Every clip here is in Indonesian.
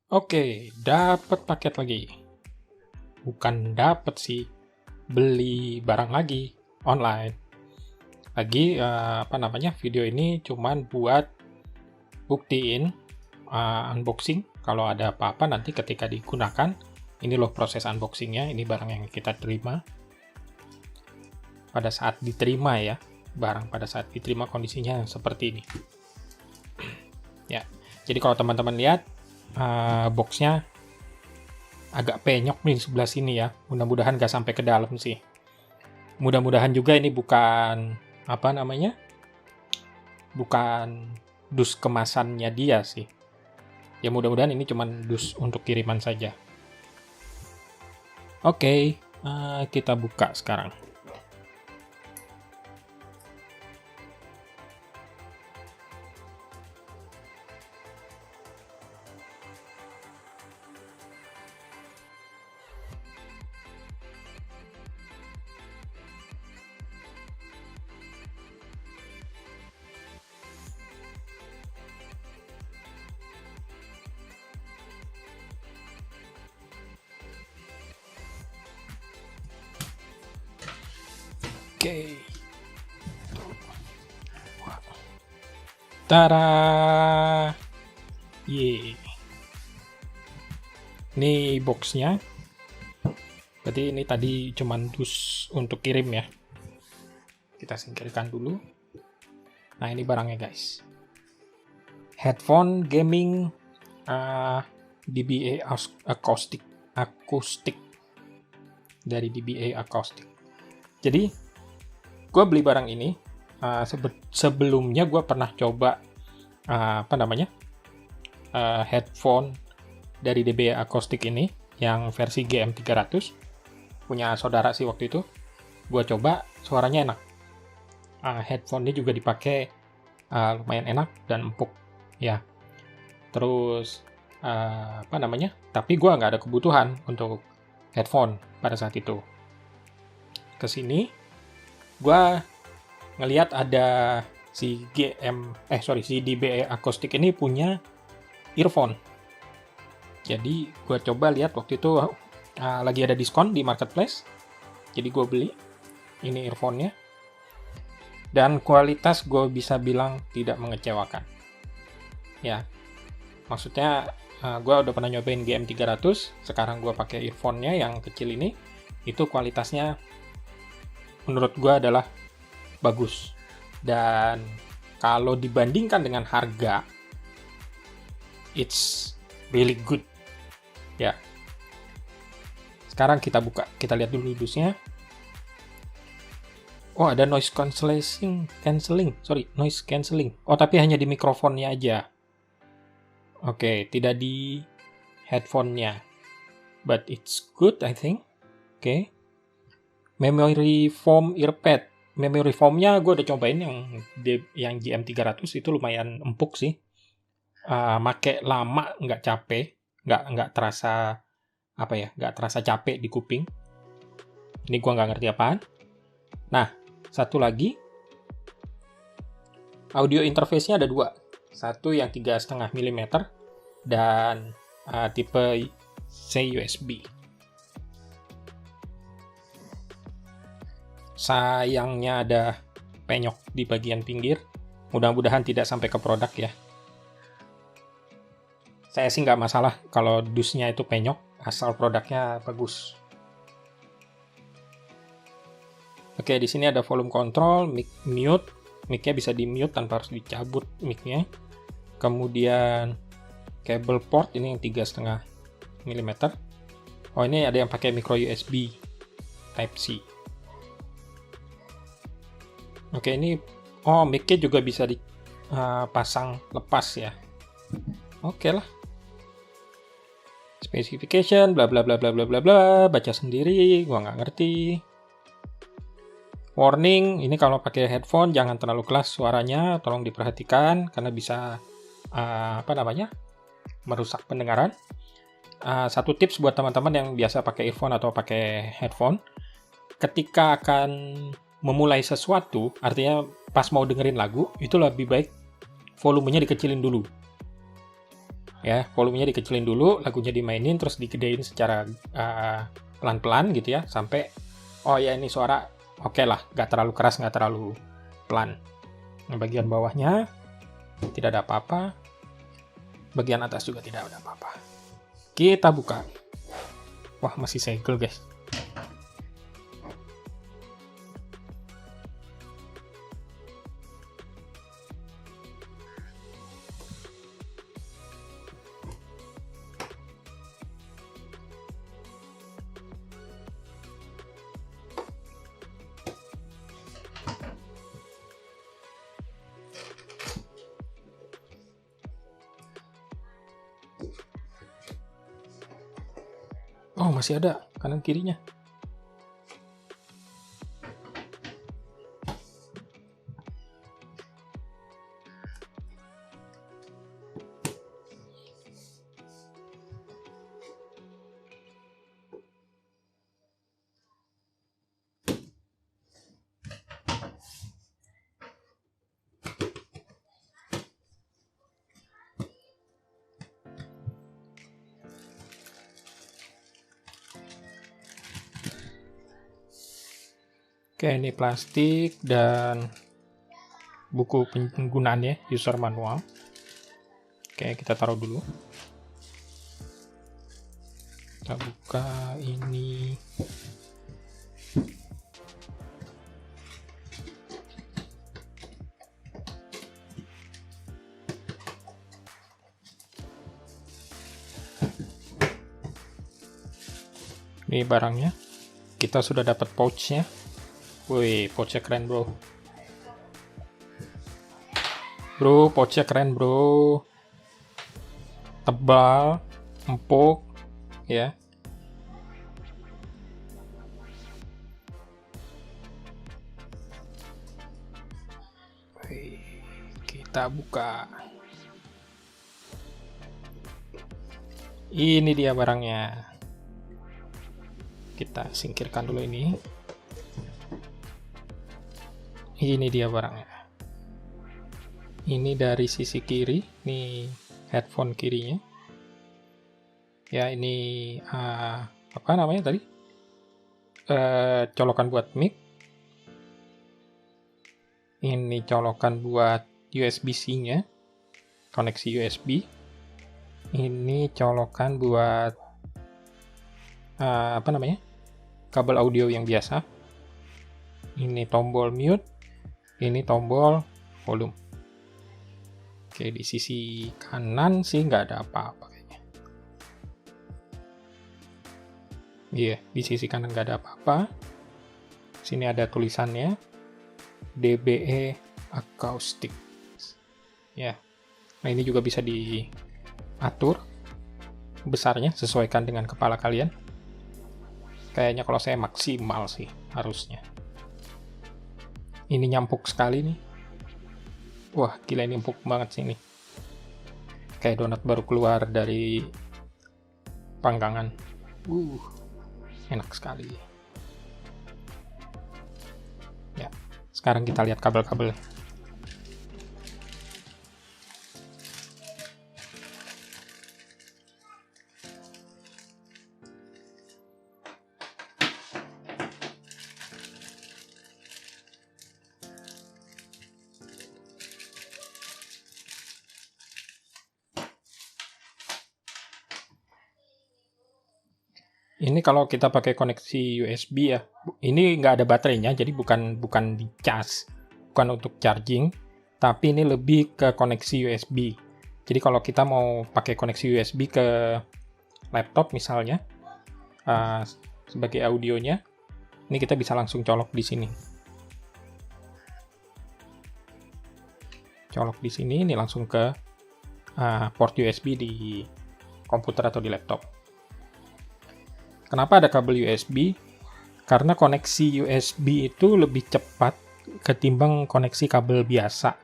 Oke, dapat paket lagi. Bukan dapat sih, beli barang lagi online. Lagi video ini cuman buat buktiin unboxing. Kalau ada apa-apa nanti ketika digunakan, ini loh proses unboxingnya. Ini barang yang kita terima. Pada saat diterima ya, barang pada saat diterima kondisinya seperti ini. Ya, jadi kalau teman-teman lihat boxnya agak penyok nih sebelah sini ya. Mudah-mudahan nggak sampai ke dalam sih. Mudah-mudahan juga ini bukan bukan dus kemasannya dia sih. Ya mudah-mudahan ini cuma dus untuk kiriman saja. Oke, kita buka sekarang. Oke. Tara. Ye. Ini boxnya. Berarti ini tadi cuman dus untuk kirim ya. Kita singkirkan dulu. Nah, ini barangnya guys. Headphone gaming DBA acoustic dari DBA Acoustic. Jadi gue beli barang ini sebelumnya gue pernah coba headphone dari DBA Acoustic ini yang versi GM300, punya saudara sih waktu itu. Gue coba, suaranya enak. Headphone-nya juga dipakai lumayan enak dan empuk ya. Terus tapi gue nggak ada kebutuhan untuk headphone pada saat itu. Kesini gue ngelihat ada si DBA Acoustic ini punya earphone. Jadi gue coba lihat waktu itu lagi ada diskon di marketplace. Jadi gue beli ini earphone-nya. Dan kualitas gue bisa bilang tidak mengecewakan. Ya, maksudnya gue udah pernah nyobain GM300, sekarang gue pakai earphone-nya yang kecil ini, itu kualitasnya menurut gue adalah bagus. Dan kalau dibandingkan dengan harga, it's really good. Ya. Sekarang kita buka, kita lihat dulu dusnya. Oh, ada noise cancelling. Oh, tapi hanya di mikrofonnya aja. Oke, tidak di headphone-nya. But it's good, I think. Oke. Memory foam earpad. Memory foam-nya gue udah cobain yang GM300 itu lumayan empuk sih. Make lama nggak capek, nggak terasa nggak terasa capek di kuping. Ini gue nggak ngerti apaan. Nah, satu lagi, audio interface-nya ada dua. Satu yang 3,5 mm dan tipe C USB. Sayangnya ada penyok di bagian pinggir. Mudah-mudahan tidak sampai ke produk ya. Saya sih nggak masalah kalau dusnya itu penyok, asal produknya bagus. Oke, di sini ada volume control, mic mute. Mic-nya bisa di-mute tanpa harus dicabut mic-nya. Kemudian cable port ini yang 3,5 mm. Oh, ini ada yang pakai micro USB Type C. Oke, ini mic-nya juga bisa dipasang lepas ya. Oke lah. Specification bla bla bla bla bla bla bla, baca sendiri, gua nggak ngerti. Warning, ini kalau pakai headphone jangan terlalu keras suaranya, tolong diperhatikan karena bisa merusak pendengaran. Satu tips buat teman-teman yang biasa pakai earphone atau pakai headphone, ketika akan memulai sesuatu, artinya pas mau dengerin lagu, itu lebih baik volumenya dikecilin dulu. Ya, volumenya dikecilin dulu, lagunya dimainin, terus digedein secara pelan-pelan gitu ya, sampai oh ya ini suara oke lah, nggak terlalu keras, nggak terlalu pelan. Nah, bagian bawahnya tidak ada apa-apa, bagian atas juga tidak ada apa-apa. Kita buka. Wah, masih segel guys. Oh, masih ada kanan kirinya. Oke, ini plastik dan buku penggunaannya, user manual. Oke, kita taruh dulu. Kita buka ini. Ini barangnya. Kita sudah dapat pouchnya. Wih, pouchnya keren bro. Bro, pouchnya keren bro. Tebal, empuk, ya. Wih, kita buka. Ini dia barangnya. Kita singkirkan dulu ini. Ini dia barangnya. Ini dari sisi kiri, ini headphone kirinya. Ya, ini apa namanya tadi? Colokan buat mic. Ini colokan buat USB-C-nya, koneksi USB. Ini colokan buat apa namanya? Kabel audio yang biasa. Ini tombol mute. Ini tombol volume. Oke, di sisi kanan sih nggak ada apa-apa kayaknya. Iya, di sisi kanan nggak ada apa-apa. Sini ada tulisannya DBE Acoustic. Ya, nah ini juga bisa diatur besarnya, sesuaikan dengan kepala kalian. Kayaknya kalau saya maksimal sih harusnya. Ini nyampuk sekali nih. Wah, gila ini empuk banget sih ini. Kayak donat baru keluar dari panggangan. Enak sekali. Ya, sekarang kita lihat kabel-kabel. Ini kalau kita pakai koneksi USB ya, ini nggak ada baterainya, jadi bukan dicas, bukan untuk charging, tapi ini lebih ke koneksi USB. Jadi kalau kita mau pakai koneksi USB ke laptop misalnya, sebagai audionya, ini kita bisa langsung colok di sini. Colok di sini, ini langsung ke port USB di komputer atau di laptop. Kenapa ada kabel USB? Karena koneksi USB itu lebih cepat ketimbang koneksi kabel biasa.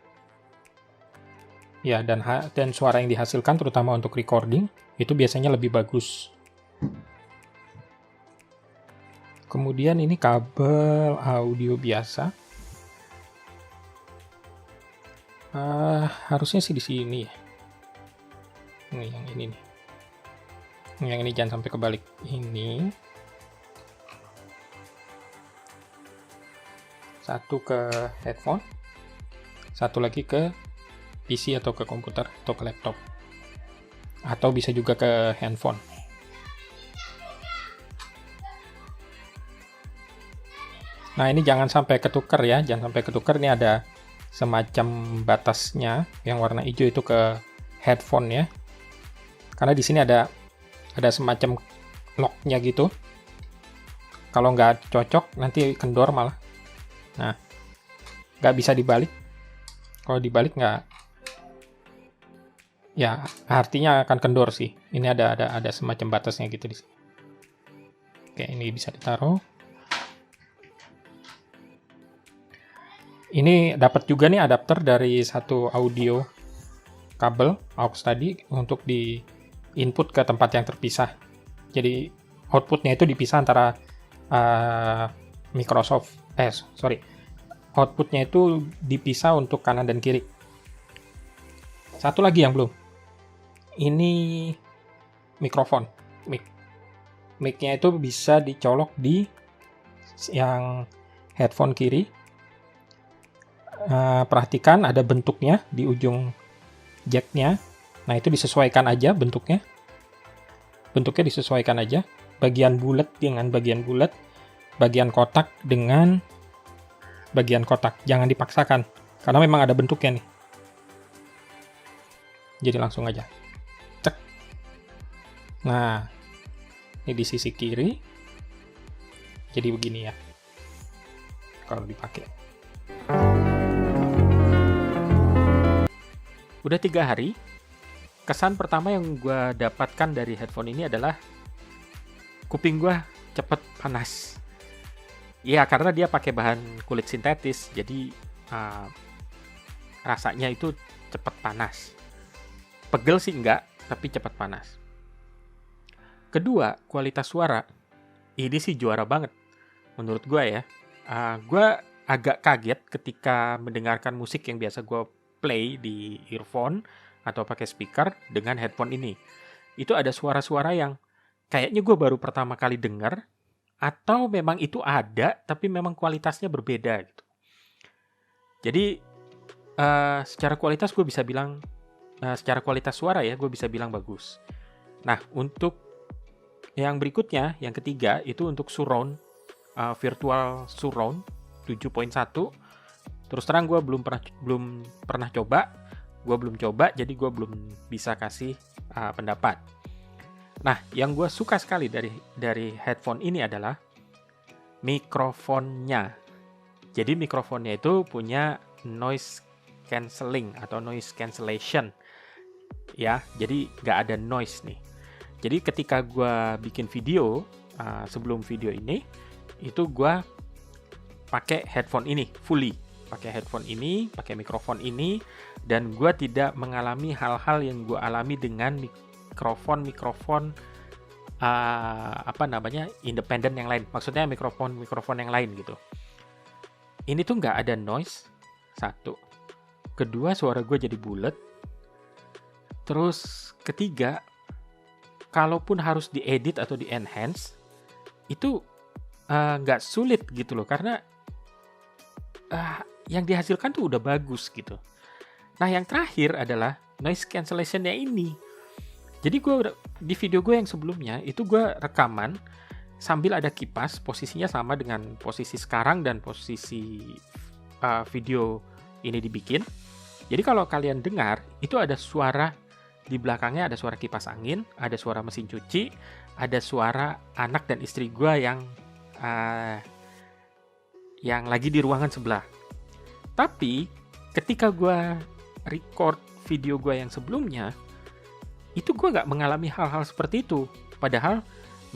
Ya, dan suara yang dihasilkan terutama untuk recording itu biasanya lebih bagus. Kemudian ini kabel audio biasa. Harusnya sih di sini. Ini yang ini nih. Yang ini jangan sampai kebalik. Ini satu ke headphone, satu lagi ke PC atau ke komputer atau ke laptop, atau bisa juga ke handphone. Nah, ini jangan sampai ketuker ya, jangan sampai ketuker. Ini ada semacam batasnya yang warna hijau itu ke headphone ya. Karena di sini ada semacam locknya gitu. Kalau nggak cocok nanti kendor malah. Nah, nggak bisa dibalik. Kalau dibalik nggak, ya artinya akan kendor sih. Ini ada semacam batasnya gitu di sini. Oke, ini bisa ditaruh. Ini dapat juga nih adapter dari satu audio kabel aux tadi untuk di input ke tempat yang terpisah. Jadi outputnya itu dipisah antara outputnya itu dipisah untuk kanan dan kiri. Satu lagi yang belum. Ini mikrofon. Mic-nya itu bisa dicolok di yang headphone kiri. Perhatikan ada bentuknya di ujung jacknya. Nah, itu disesuaikan aja bentuknya. Bentuknya disesuaikan aja. Bagian bulat dengan bagian bulat. Bagian kotak dengan bagian kotak. Jangan dipaksakan. Karena memang ada bentuknya nih. Jadi langsung aja. Cek. Nah, ini di sisi kiri. Jadi begini ya. Kalau dipakai. Udah 3 hari, kesan pertama yang gue dapatkan dari headphone ini adalah kuping gue cepet panas. Ya, karena dia pakai bahan kulit sintetis, jadi rasanya itu cepet panas. Pegel sih enggak, tapi cepet panas. Kedua, kualitas suara. Ini sih juara banget, menurut gue ya. Gue agak kaget ketika mendengarkan musik yang biasa gue play di earphone atau pakai speaker dengan headphone ini. Itu ada suara-suara yang kayaknya gue baru pertama kali dengar, atau memang itu ada tapi memang kualitasnya berbeda gitu. Jadi secara kualitas gue bisa bilang, secara kualitas suara ya gue bisa bilang bagus. Nah, untuk yang berikutnya, yang ketiga itu untuk surround, virtual surround 7.1. Terus terang gue belum pernah coba, jadi gue belum bisa kasih pendapat. Nah, yang gue suka sekali dari headphone ini adalah mikrofonnya. Jadi mikrofonnya itu punya noise cancelling atau noise cancellation, ya. Jadi nggak ada noise nih. Jadi ketika gue bikin video, sebelum video ini, itu gue pakai headphone ini fully. Pakai headphone ini, pakai mikrofon ini, dan gue tidak mengalami hal-hal yang gue alami dengan mikrofon independen yang lain. Maksudnya mikrofon yang lain gitu. Ini tuh nggak ada noise, satu. Kedua, suara gue jadi bulat. Terus ketiga, kalaupun harus diedit atau di enhance, itu nggak sulit gitu loh, karena yang dihasilkan tuh udah bagus gitu. Nah, yang terakhir adalah noise cancellation-nya ini. Jadi di video gue yang sebelumnya itu gue rekaman sambil ada kipas, posisinya sama dengan posisi sekarang dan posisi video ini dibikin. Jadi kalau kalian dengar, itu ada suara di belakangnya, ada suara kipas angin, ada suara mesin cuci, ada suara anak dan istri gue yang lagi di ruangan sebelah. Tapi ketika gue record video gue yang sebelumnya, itu gue gak mengalami hal-hal seperti itu. Padahal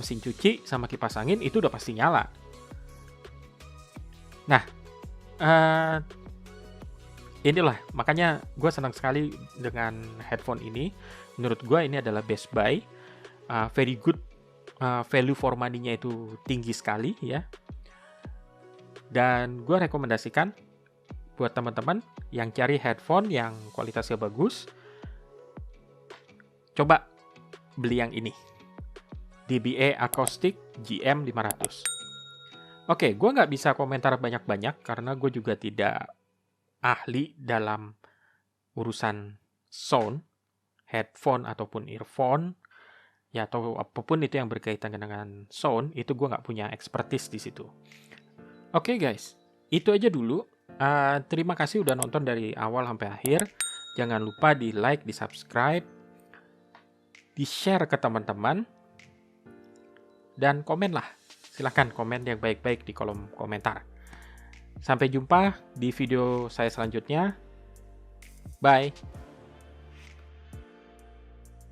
mesin cuci sama kipas angin itu udah pasti nyala. Nah, inilah makanya gue senang sekali dengan headphone ini. Menurut gue ini adalah best buy, very good, value for money-nya itu tinggi sekali ya. Dan gue rekomendasikan buat teman-teman yang cari headphone yang kualitasnya bagus, coba beli yang ini. DBA Acoustic GM500. Oke, gue nggak bisa komentar banyak-banyak karena gue juga tidak ahli dalam urusan sound, headphone ataupun earphone, ya atau apapun itu yang berkaitan dengan sound, itu gue nggak punya expertise di situ. Oke guys, itu aja dulu. Terima kasih udah nonton dari awal sampai akhir. Jangan lupa di like, di subscribe, di share ke teman-teman, dan komen lah. Silahkan komen yang baik-baik di kolom komentar. Sampai jumpa di video saya selanjutnya. Bye.